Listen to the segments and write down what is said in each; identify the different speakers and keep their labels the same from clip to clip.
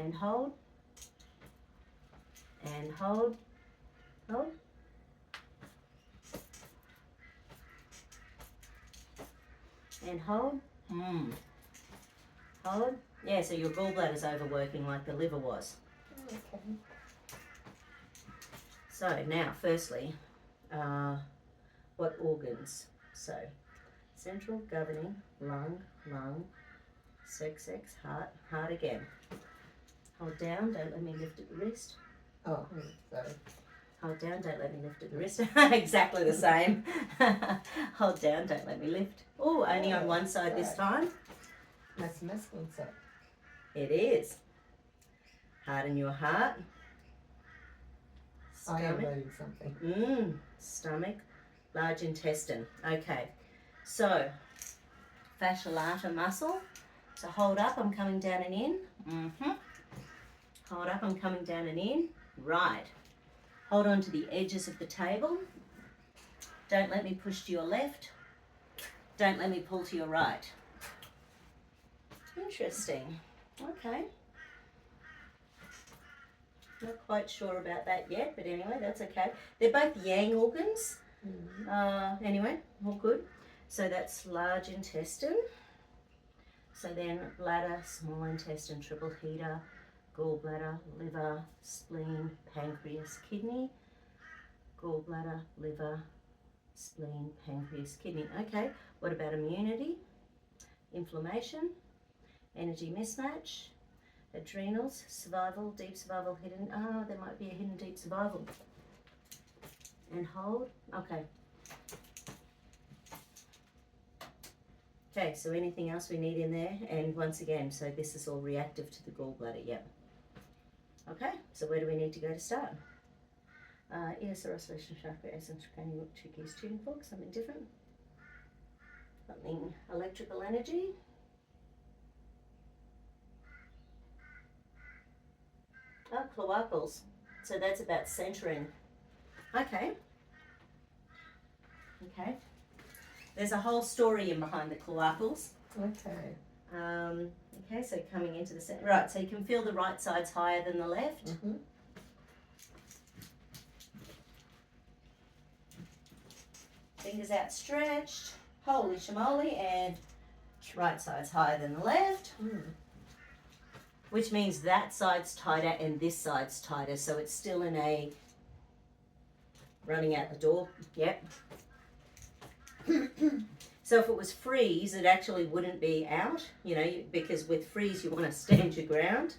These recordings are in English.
Speaker 1: and hold, and hold, hold, and hold, hold. Yeah, so your gallbladder's overworking like the liver was.
Speaker 2: Okay.
Speaker 1: So now, firstly, what organs? So, central governing, lung, sex, heart, heart again. Hold down, don't let me lift at the wrist.
Speaker 2: Oh, sorry.
Speaker 1: Hold down, don't let me lift at the wrist. Exactly the same. Hold down, don't let me lift. Oh, only on one side this time.
Speaker 2: That's masculine side.
Speaker 1: It is. Harden your heart.
Speaker 2: I am
Speaker 1: Stomach.
Speaker 2: reading something.
Speaker 1: Stomach, large intestine. Okay, so fascia lata muscle. So hold up, I'm coming down and in. Hold up, I'm coming down and in. Right. Hold on to the edges of the table. Don't let me push to your left. Don't let me pull to your right. Interesting. Okay. Not quite sure about that yet, but anyway, that's okay. They're both yang organs. Anyway, all good. So that's large intestine. So then bladder, small intestine, triple heater, gallbladder, liver, spleen, pancreas, kidney. Gallbladder, liver, spleen, pancreas, kidney. Okay, what about immunity? Inflammation, energy mismatch, adrenals, survival, deep survival, hidden. Oh, there might be a hidden deep survival. And hold. Okay. Okay, so anything else we need in there? And once again, so this is all reactive to the gallbladder, yep. Okay, so where do we need to go to start? Ears, oscillation, chakra, essence, cranial, two keys, tuning fork, something different. Something electrical energy. Oh, cloacals. So that's about centering. Okay. Okay. There's a whole story in behind the cloacals.
Speaker 2: Okay.
Speaker 1: Okay, so coming into the center. Right, so you can feel the right side's higher than the left. Fingers outstretched. Holy shamoly, and right side's higher than the left. Which means that side's tighter and this side's tighter, so it's still in a running out the door. Yep. So if it was freeze, it actually wouldn't be out, you know, because with freeze you want to stand your ground,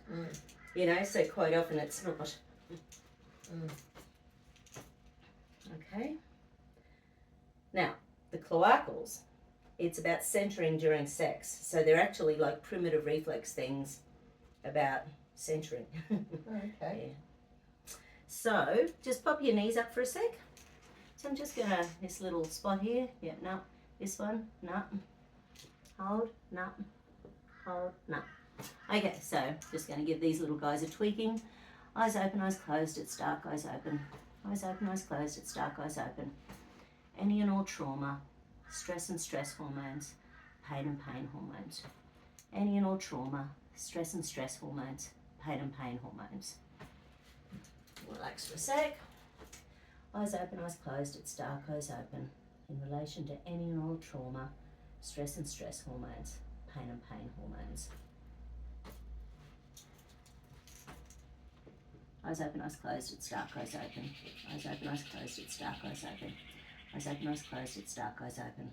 Speaker 1: you know, so quite often it's not. Okay. Now, the cloacals, it's about centering during sex. So they're actually like primitive reflex things about centering.
Speaker 2: Okay.
Speaker 1: Yeah. So just pop your knees up for a sec. So I'm just gonna, this little spot here, yeah, no, this one, no, hold, no, hold, no. Okay, so just gonna give these little guys a tweaking. Eyes open, eyes closed, it's dark, eyes open. Eyes open, eyes closed, it's dark, eyes open. Any and all trauma, stress and stress hormones, pain and pain hormones. Any and all trauma, stress and stress hormones, pain and pain hormones. Relax for a sec. Eyes open, eyes closed, it's dark, eyes open. In relation to any and all trauma, stress and stress hormones, pain and pain hormones. Eyes open, eyes closed, it's dark, eyes open. Eyes open, eyes closed, it's dark, eyes open. Eyes open, eyes closed, it's dark, eyes open.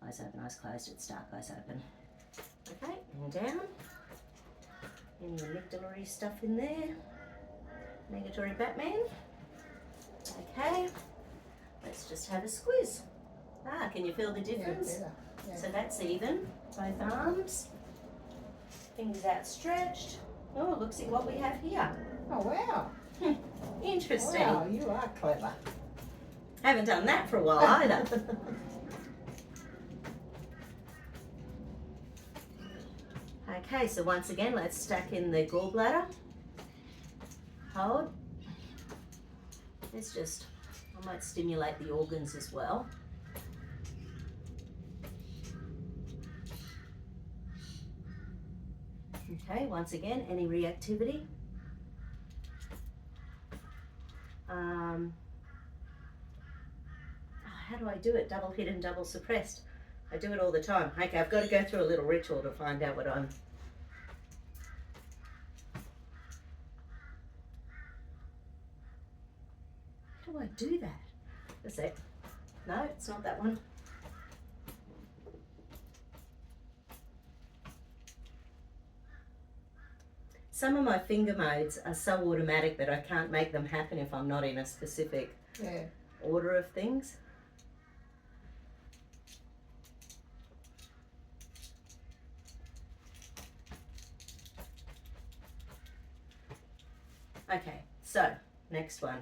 Speaker 1: Eyes open, eyes closed, it's dark, eyes open. Okay, and down. Any amygdalary stuff in there. Negatory Batman. Okay, let's just have a squeeze. Ah, can you feel the difference?
Speaker 2: Yeah.
Speaker 1: So that's even. Both arms. Fingers outstretched. Oh, look, see what we have here.
Speaker 2: Oh, wow.
Speaker 1: Interesting.
Speaker 2: Wow, you are clever.
Speaker 1: Haven't done that for a while either. Okay, so once again, let's stack in the gallbladder. Hold. Let's just, I might stimulate the organs as well. Okay, once again, any reactivity. How do I do it? Double hidden, double suppressed. I do it all the time. Okay, I've got to go through a little ritual to find out what I'm... How do I do that? That's it. No, it's not that one. Some of my finger modes are so automatic that I can't make them happen if I'm not in a specific order of things. Okay, so next one.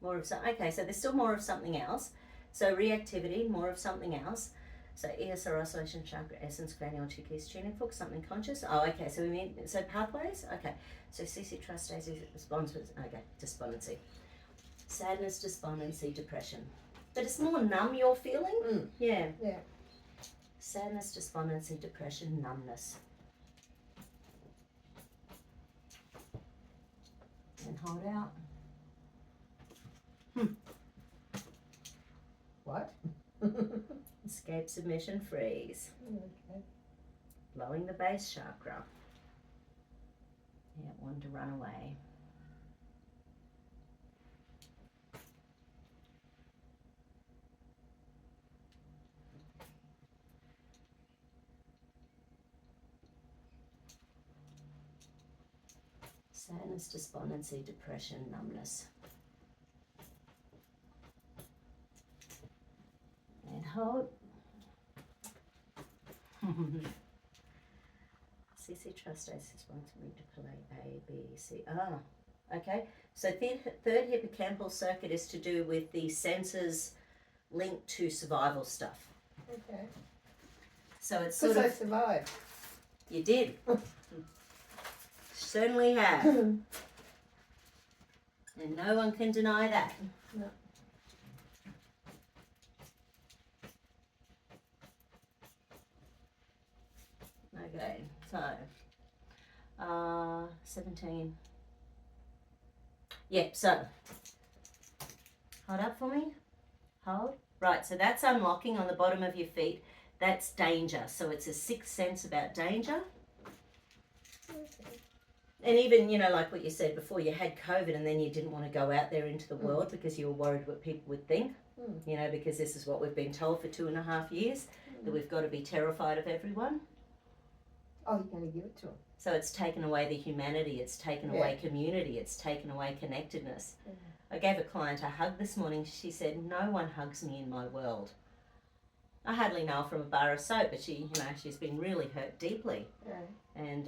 Speaker 1: More of some. Okay, so there's still more of something else. So reactivity, more of something else. So ESR oscillation, chakra, essence, granule, two keys, tuning fork, something conscious. Oh, okay. So we mean pathways. Okay. So CC, trust, daisy, response. Okay, despondency, sadness, despondency, depression. But it's more numb. You're feeling. Yeah.
Speaker 2: Yeah.
Speaker 1: Sadness, despondency, depression, numbness. And hold out.
Speaker 2: What?
Speaker 1: Escape, submission, freeze.
Speaker 2: Okay.
Speaker 1: Blowing the base chakra. Yeah, one to run away. Sadness, despondency, depression, numbness. And hold. CC trust aces wants me to play A, B, C. Ah, okay. So third hippocampal circuit is to do with the senses linked to survival stuff.
Speaker 2: Okay.
Speaker 1: So it's sort
Speaker 2: Because I
Speaker 1: of...
Speaker 2: survived.
Speaker 1: You did. Certainly have. And no one can deny that.
Speaker 2: No.
Speaker 1: Okay, so 17. Yep, so hold up for me. Hold. Right, so that's unlocking on the bottom of your feet. That's danger. So it's a sixth sense about danger.
Speaker 2: Okay.
Speaker 1: And even, you know, like what you said before, you had COVID and then you didn't want to go out there into the world because you were worried what people would think, you know, because this is what we've been told for 2.5 years, that we've got to be terrified of everyone.
Speaker 2: Oh, you're going to give it to them.
Speaker 1: So it's taken away the humanity, it's taken away community, it's taken away connectedness. I gave a client a hug this morning. She said, no one hugs me in my world. I hardly know her from a bar of soap, but she, you know, she's been really hurt deeply.
Speaker 2: Yeah.
Speaker 1: And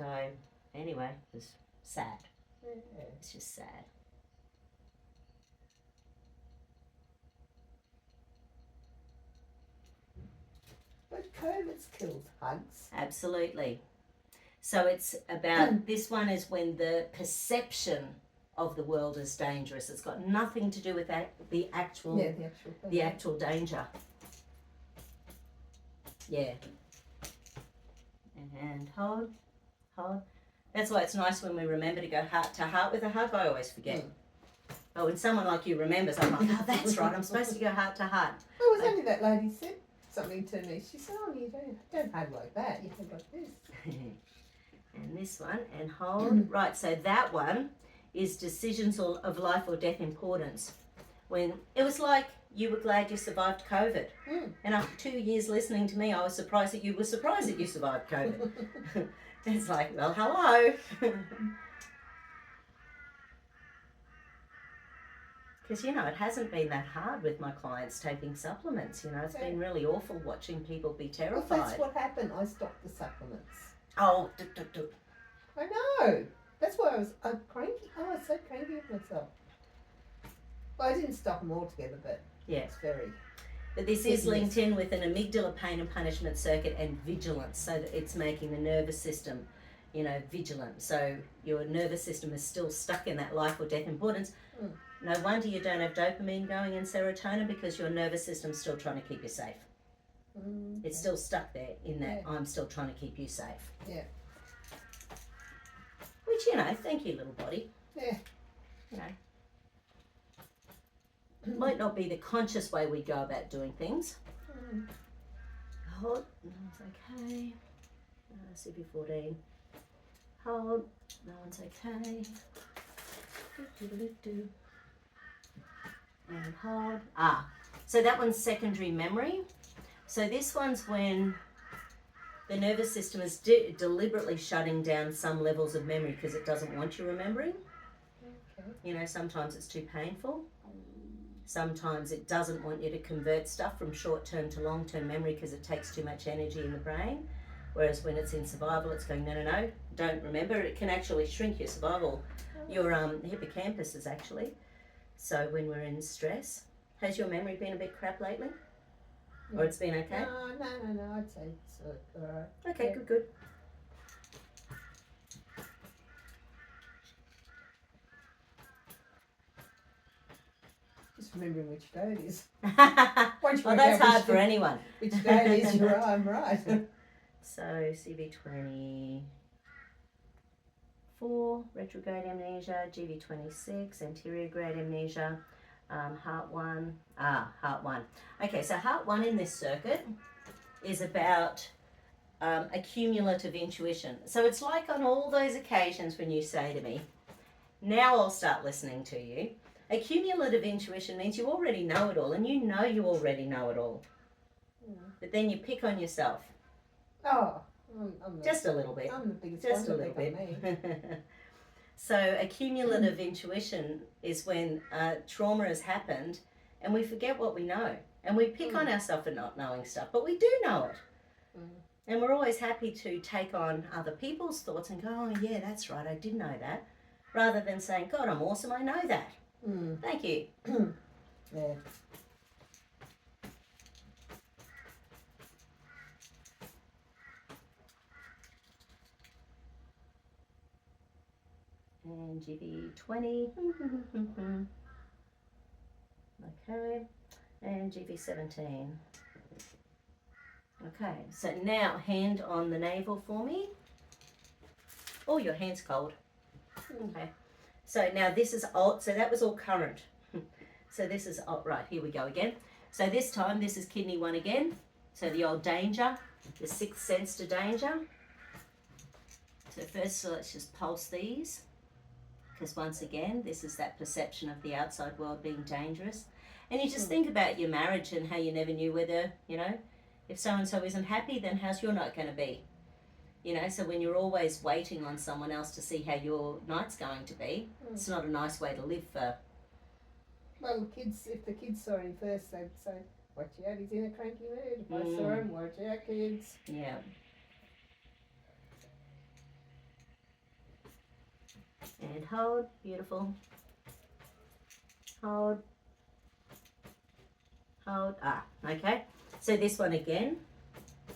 Speaker 1: anyway, it was sad.
Speaker 2: Yeah.
Speaker 1: It's just sad.
Speaker 2: But COVID's killed hugs.
Speaker 1: Absolutely. So it's about, this one is when the perception of the world is dangerous. It's got nothing to do with the actual danger. Yeah. And hold. That's why it's nice when we remember to go heart to heart with a hug. I always forget. Oh, when someone like you remembers, I'm like, oh, that's right, I'm supposed to go heart to heart.
Speaker 2: Oh, it was only that lady said something to me. She said, oh, you don't hug like that. You hug like this.
Speaker 1: And this one, and hold. Right, so that one is decisions of life or death importance. When it was like you were glad you survived COVID. And after 2 years listening to me, I was surprised that you were surprised that you survived COVID. It's like, well, hello. Because, you know, it hasn't been that hard with my clients taking supplements. You know, it's been really awful watching people be terrified.
Speaker 2: Well, that's what happened. I stopped the supplements.
Speaker 1: Oh,
Speaker 2: I know. That's why I was cranky. Oh, I was so cranky with myself. Well, I didn't stop them altogether, but it's very...
Speaker 1: But this is linked in with an amygdala pain and punishment circuit and vigilance, so that it's making the nervous system, you know, vigilant. So your nervous system is still stuck in that life or death importance. No wonder you don't have dopamine going and serotonin, because your nervous system's still trying to keep you safe. It's still stuck there in that
Speaker 2: Yeah.
Speaker 1: I'm still trying to keep you safe.
Speaker 2: Yeah.
Speaker 1: Which, you know, thank you, little body.
Speaker 2: Yeah.
Speaker 1: You know, might not be the conscious way we go about doing things. Hold, no one's okay. CB14. Hold, no one's okay. Do. And hold. So that one's secondary memory. So this one's when the nervous system is deliberately shutting down some levels of memory because it doesn't want you remembering.
Speaker 2: Okay.
Speaker 1: You know, sometimes it's too painful. Sometimes it doesn't want you to convert stuff from short-term to long-term memory because it takes too much energy in the brain. Whereas when it's in survival, it's going, no, don't remember. It can actually shrink your survival. Your hippocampus is actually. So when we're in stress, has your memory been a bit crap lately?
Speaker 2: Yeah.
Speaker 1: Or it's been okay?
Speaker 2: No, I'd say it's all right.
Speaker 1: Okay,
Speaker 2: Yeah.
Speaker 1: good.
Speaker 2: Just remembering which day it is.
Speaker 1: Well,
Speaker 2: Once you work
Speaker 1: that's
Speaker 2: out
Speaker 1: hard for anyone.
Speaker 2: Which day it is, I'm right.
Speaker 1: So CV24, retrograde amnesia, GV26, anterograde amnesia, heart 1. Heart 1. Okay, so heart 1 in this circuit is about a cumulative intuition. So it's like on all those occasions when you say to me, now I'll start listening to you. A cumulative intuition means you already know it all, and you know you already know it all. But then you pick on yourself.
Speaker 2: Oh,
Speaker 1: Just a little bit.
Speaker 2: I'm the biggest
Speaker 1: Just a
Speaker 2: one to
Speaker 1: little
Speaker 2: pick
Speaker 1: bit.
Speaker 2: on me.
Speaker 1: So a cumulative intuition is when trauma has happened and we forget what we know. And we pick on ourselves for not knowing stuff, but we do know it. And we're always happy to take on other people's thoughts and go, oh yeah, that's right, I did know that. Rather than saying, God, I'm awesome, I know that. Thank you.
Speaker 2: Yeah.
Speaker 1: And GV20. Okay. And GV17. Okay, so now hand on the navel for me. Oh, your hand's cold. Okay. So now this is old, so that was all current. So this is, right, here we go again. So this time, this is kidney 1 again. So the old danger, the sixth sense to danger. So first, let's just pulse these. Because once again, this is that perception of the outside world being dangerous. And you just think about your marriage and how you never knew whether, you know, if so-and-so isn't happy, then how's your night going to be? You know, so when you're always waiting on someone else to see how your night's going to be, it's not a nice way to live for.
Speaker 2: Well, kids, if the kids saw him first, they'd say, watch out, he's in a cranky mood. If I saw him, watch out, kids.
Speaker 1: Yeah. And hold, beautiful. Hold. Hold. Okay. So this one again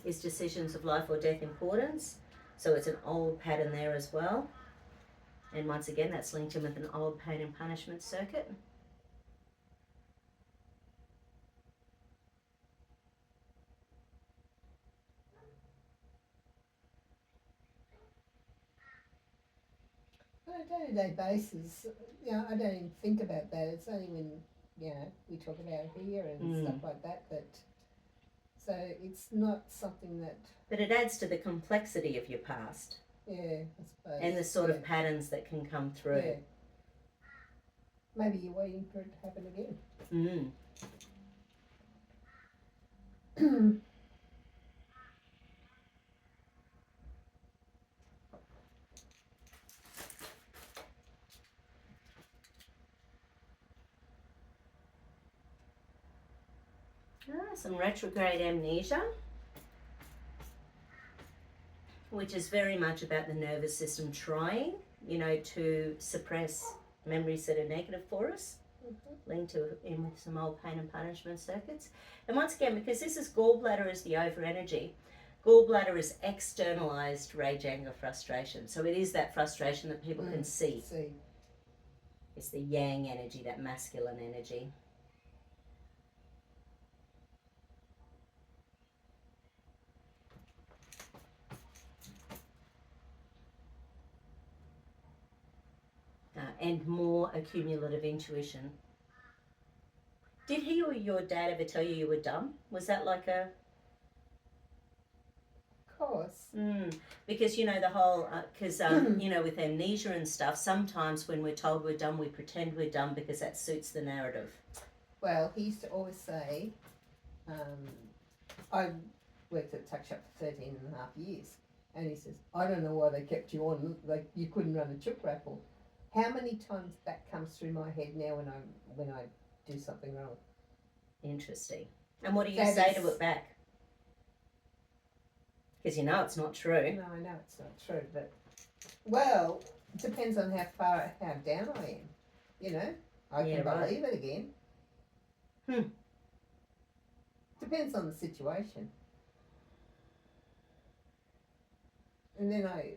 Speaker 1: is decisions of life or death importance. So it's an old pattern there as well. And once again, that's linked in with an old pain and punishment circuit.
Speaker 2: On a day-to-day basis, you know, I don't even think about that. It's only when, you know, we talk about here and stuff like that, so it's not something that...
Speaker 1: But it adds to the complexity of your past.
Speaker 2: Yeah, I suppose.
Speaker 1: And the sort of patterns that can come through.
Speaker 2: Yeah. Maybe you're waiting for it to happen again.
Speaker 1: Some retrograde amnesia, which is very much about the nervous system trying, you know, to suppress memories that are negative for us, linked to in with some old pain and punishment circuits. And once again, because this is gallbladder is the over energy, gallbladder is externalized rage, anger, frustration. So it is that frustration that people can see. It's the yang energy, that masculine energy. and more accumulative intuition. Did he or your dad ever tell you were dumb? Was that like a...
Speaker 2: Of course.
Speaker 1: Because, you know, the whole, you know, with amnesia and stuff, sometimes when we're told we're dumb, we pretend we're dumb because that suits the narrative.
Speaker 2: Well, he used to always say, I worked at a tuck shop for 13 and a half years, and he says, I don't know why they kept you on, like you couldn't run a chook raffle. How many times that comes through my head now when I do something wrong?
Speaker 1: Interesting. And what do you say to it back? Because you know it's not true.
Speaker 2: No, I know it's not true, but, well, it depends on how down I am, you know? I can believe it again. Depends on the situation. And then I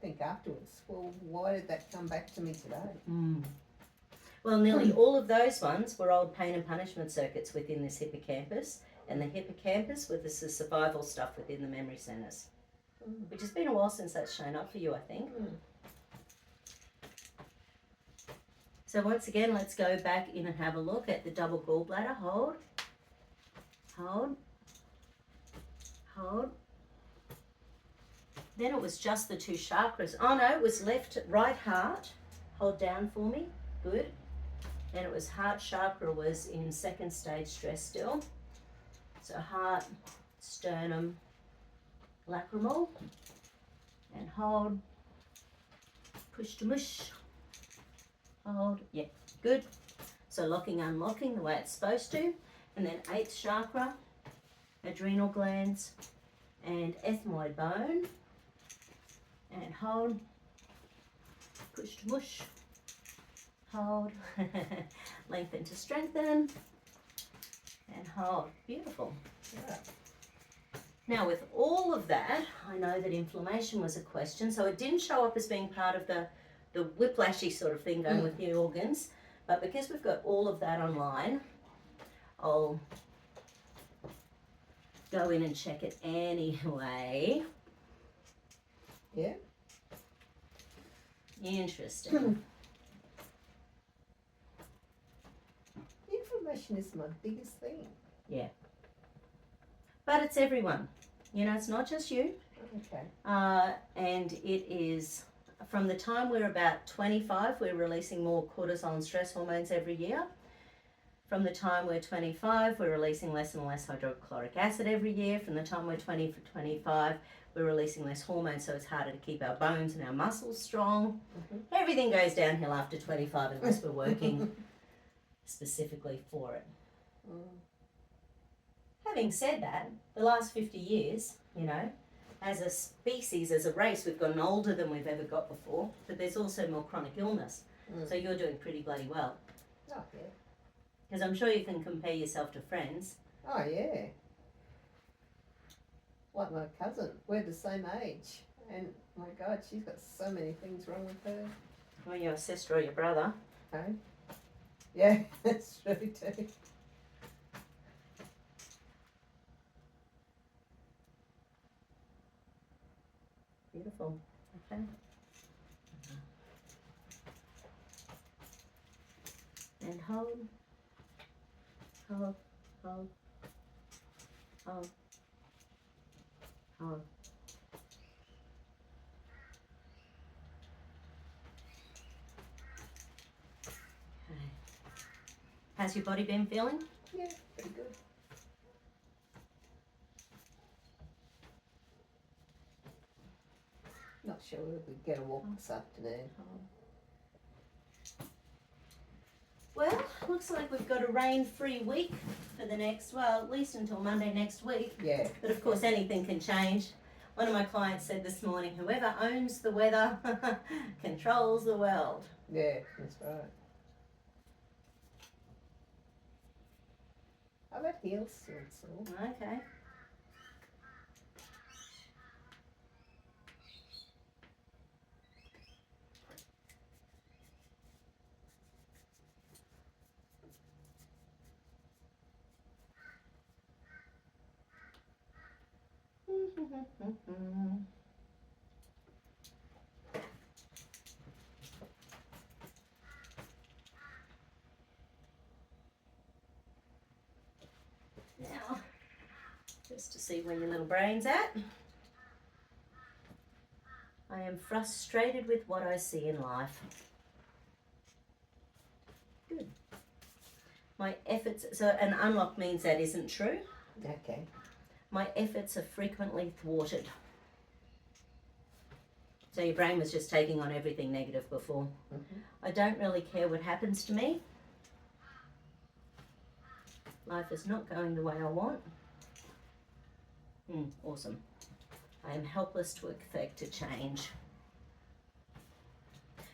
Speaker 2: think afterwards, well, why did that come back to me today?
Speaker 1: Well, nearly all of those ones were old pain and punishment circuits within this hippocampus, and the hippocampus with the survival stuff within the memory centres, which has been a while since that's shown up for you, I think. So once again, let's go back in and have a look at the double gallbladder. Hold, hold, hold. Then it was just the two chakras. Oh no, it was right heart. Hold down for me. Good. And it was heart chakra was in second stage stress still. So heart, sternum, lacrimal. And hold. Push to mush. Hold. Yeah, good. So locking, unlocking the way it's supposed to. And then 8th chakra, adrenal glands, and ethmoid bone. And hold. Push to mush. Hold. Lengthen to strengthen. And hold. Beautiful.
Speaker 2: Yeah.
Speaker 1: Now with all of that, I know that inflammation was a question, so it didn't show up as being part of the whiplashy sort of thing going with the organs, but because we've got all of that online, I'll go in and check it anyway.
Speaker 2: Yeah.
Speaker 1: Interesting.
Speaker 2: Inflammation is my biggest thing.
Speaker 1: Yeah. But it's everyone. You know, it's not just you.
Speaker 2: Okay.
Speaker 1: And it is, from the time we're about 25, we're releasing more cortisol and stress hormones every year. From the time we're 25, we're releasing less and less hydrochloric acid every year. From the time we're 20 for 25, we're releasing less hormones, so it's harder to keep our bones and our muscles strong. Everything goes downhill after 25 unless we're working specifically for it. Having said that, the last 50 years, you know, as a species, as a race, we've gotten older than we've ever got before, but there's also more chronic illness. So you're doing pretty bloody well.
Speaker 2: Oh, yeah.
Speaker 1: Because I'm sure you can compare yourself to friends.
Speaker 2: Oh, yeah. Like my cousin, we're the same age. And, my God, she's got so many things wrong with her.
Speaker 1: Or your sister or your brother.
Speaker 2: Hey? Yeah, that's true too.
Speaker 1: Beautiful. Okay. And hold. Hold. Hold. Hold. Hold. Okay. How's your body been feeling?
Speaker 2: Yeah, pretty good. Not sure if we get a walk this afternoon.
Speaker 1: Well, looks like we've got a rain-free week for the next, well, at least until Monday next week.
Speaker 2: Yeah.
Speaker 1: But of course, anything can change. One of my clients said this morning, whoever owns the weather controls the world.
Speaker 2: Yeah, that's right. Oh, that heel's still sore.
Speaker 1: Okay. Just to see where your little brain's at. I am frustrated with what I see in life. Good. My efforts, so an unlock means that isn't true.
Speaker 2: Okay.
Speaker 1: My efforts are frequently thwarted. So your brain was just taking on everything negative before.
Speaker 2: Mm-hmm.
Speaker 1: I don't really care what happens to me. Life is not going the way I want. Awesome. I am helpless to affect a change.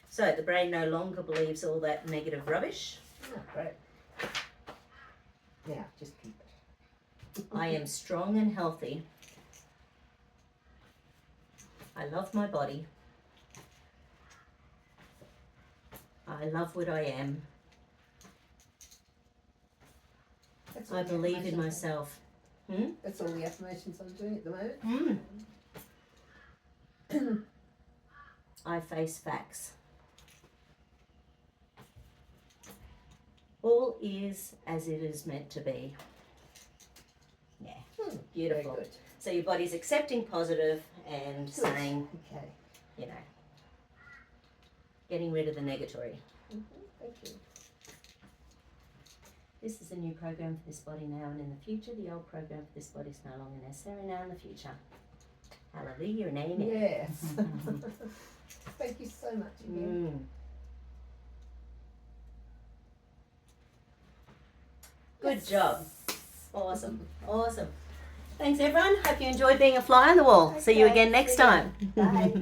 Speaker 1: So the brain no longer believes all that negative rubbish.
Speaker 2: Oh, great. Now, just keep it.
Speaker 1: I am strong and healthy. I love my body. I love what I am.
Speaker 2: That's all
Speaker 1: I
Speaker 2: the
Speaker 1: believe in
Speaker 2: affirmations
Speaker 1: myself.
Speaker 2: That's all the affirmations I'm doing at the moment.
Speaker 1: I face facts. All is as it is meant to be. Yeah, beautiful.
Speaker 2: Very good.
Speaker 1: So your body's accepting positive and
Speaker 2: Good.
Speaker 1: saying,
Speaker 2: Okay.
Speaker 1: you know, getting rid of the negatory.
Speaker 2: Thank you.
Speaker 1: This is a new program for this body now and in the future. The old program for this body is no longer necessary now in the future. Hallelujah and amen.
Speaker 2: Yes. Thank you so much again.
Speaker 1: Good job. Awesome. Awesome. Thanks everyone. Hope you enjoyed being a fly on the wall. See you
Speaker 2: Okay,
Speaker 1: again next
Speaker 2: see ya.
Speaker 1: time.
Speaker 2: Bye.